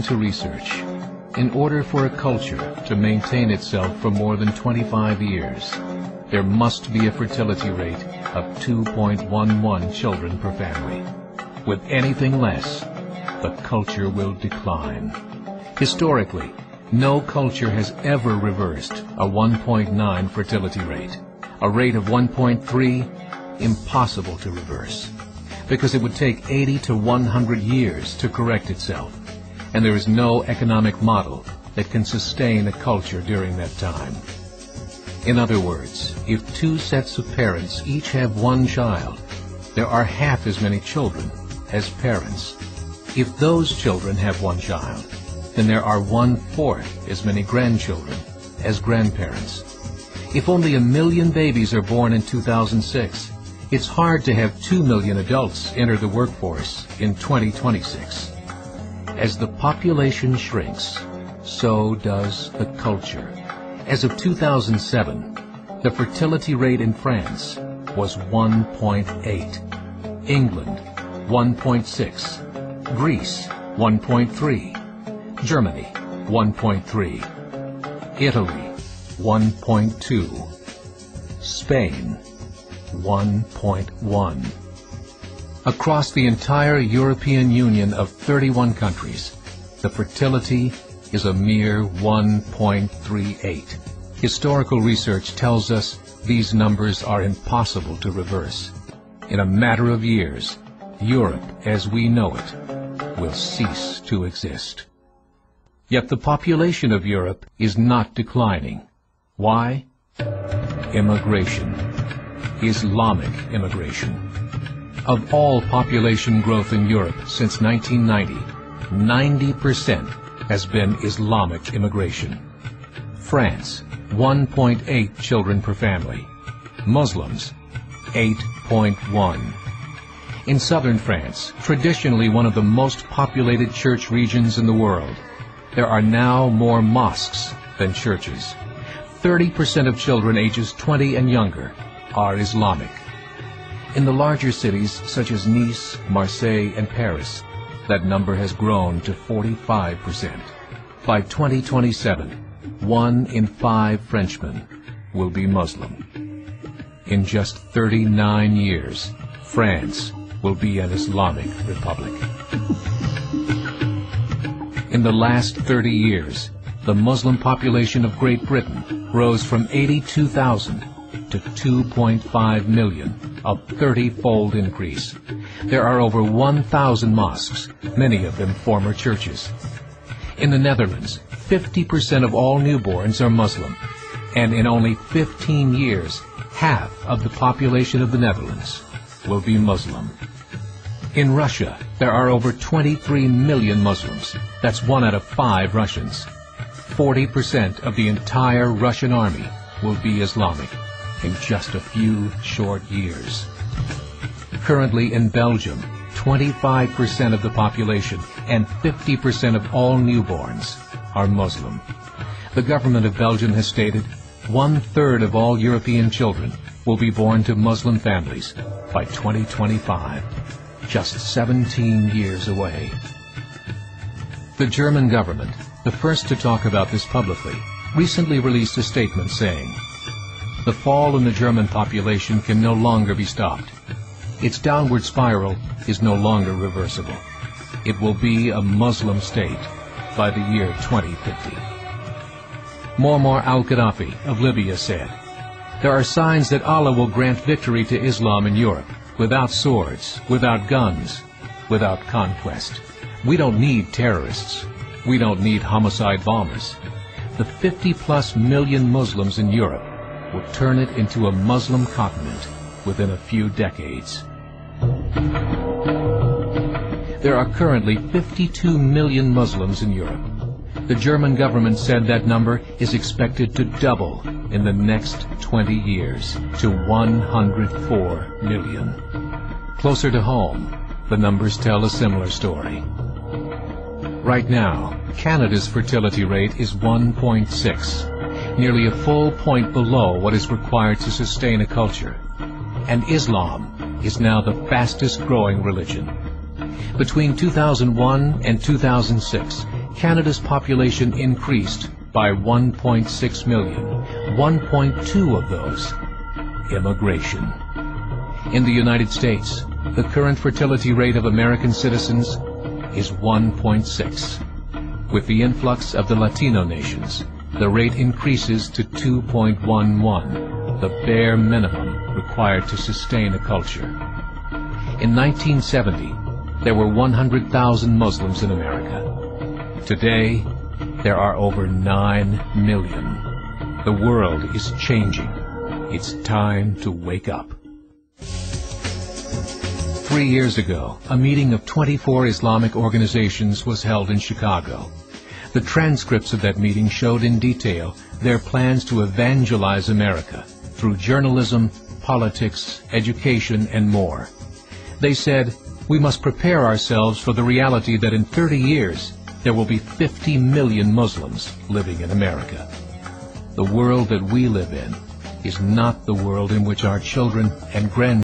According to research, in order for a culture to maintain itself for more than 25 years, there must be a fertility rate of 2.11 children per family. With anything less, the culture will decline. Historically, no culture has ever reversed a 1.9 fertility rate. A rate of 1.3, impossible to reverse, because it would take 80 to 100 years to correct itself, and there is no economic model that can sustain a culture during that time. In other words, if two sets of parents each have one child, there are half as many children as parents. If those children have one child, then there are 1/4 as many grandchildren as grandparents. If only 1 million babies are born in 2006, it's hard to have 2 million adults enter the workforce in 2026. As the population shrinks, so does the culture. As of 2007, the fertility rate in France was 1.8, England 1.6, Greece 1.3, Germany 1.3, Italy 1.2, Spain 1.1. Across the entire European Union of 31 countries, the fertility is a mere 1.38. Historical research tells us these numbers are impossible to reverse. In a matter of years, Europe as we know it will cease to exist. Yet the population of Europe is not declining. Why? Immigration. Islamic immigration. Of all population growth in Europe since 1990, 90% has been Islamic immigration. France, 1.8 children per family. Muslims, 8.1. In southern France, traditionally one of the most populated church regions in the world, there are now more mosques than churches. 30% of children ages 20 and younger are Islamic. In the larger cities such as Nice, Marseille, and Paris, that number has grown to 45%. By 2027, 1 in 5 Frenchmen will be Muslim. In just 39 years, France will be an Islamic republic. In the last 30 years, the Muslim population of Great Britain rose from 82,000 to 2.5 million, a 30-fold increase. There are over 1,000 mosques, many of them former churches. In the Netherlands, 50% of all newborns are Muslim, and in only 15 years, half of the population of the Netherlands will be Muslim. In Russia, there are over 23 million Muslims. That's 1 out of 5 Russians. 40% of the entire Russian army will be Islamic in just a few short years. Currently in Belgium, 25% of the population and 50% of all newborns are Muslim. The government of Belgium has stated 1/3 of all European children will be born to Muslim families by 2025, just 17 years away. The German government, the first to talk about this publicly, recently released a statement saying, "The fall in the German population can no longer be stopped. Its downward spiral is no longer reversible. It will be a Muslim state by the year 2050. Muammar al-Gaddafi of Libya said, "There are signs that Allah will grant victory to Islam in Europe, without swords, without guns, without conquest. We don't need terrorists. We don't need homicide bombers. The 50+ million Muslims in Europe will turn it into a Muslim continent within a few decades." There are currently 52 million Muslims in Europe. The German government said that number is expected to double in the next 20 years to 104 million. Closer to home, the numbers tell a similar story. Right now, Canada's fertility rate is 1.6, nearly a full point below what is required to sustain a culture. And Islam is now the fastest growing religion. Between 2001 and 2006, Canada's population increased by 1.6 million, 1.2 of those immigration. In the United States, the current fertility rate of American citizens is 1.6. With the influx of the Latino nations, the rate increases to 2.11, the bare minimum required to sustain a culture. In 1970, there were 100,000 Muslims in America. Today, there are over 9 million. The world is changing. It's time to wake up. 3 years ago, a meeting of 24 Islamic organizations was held in Chicago. The transcripts of that meeting showed in detail their plans to evangelize America through journalism, politics, education, and more. They said, we must prepare ourselves for the reality that in 30 years, there will be 50 million Muslims living in America. The world that we live in is not the world in which our children and grandchildren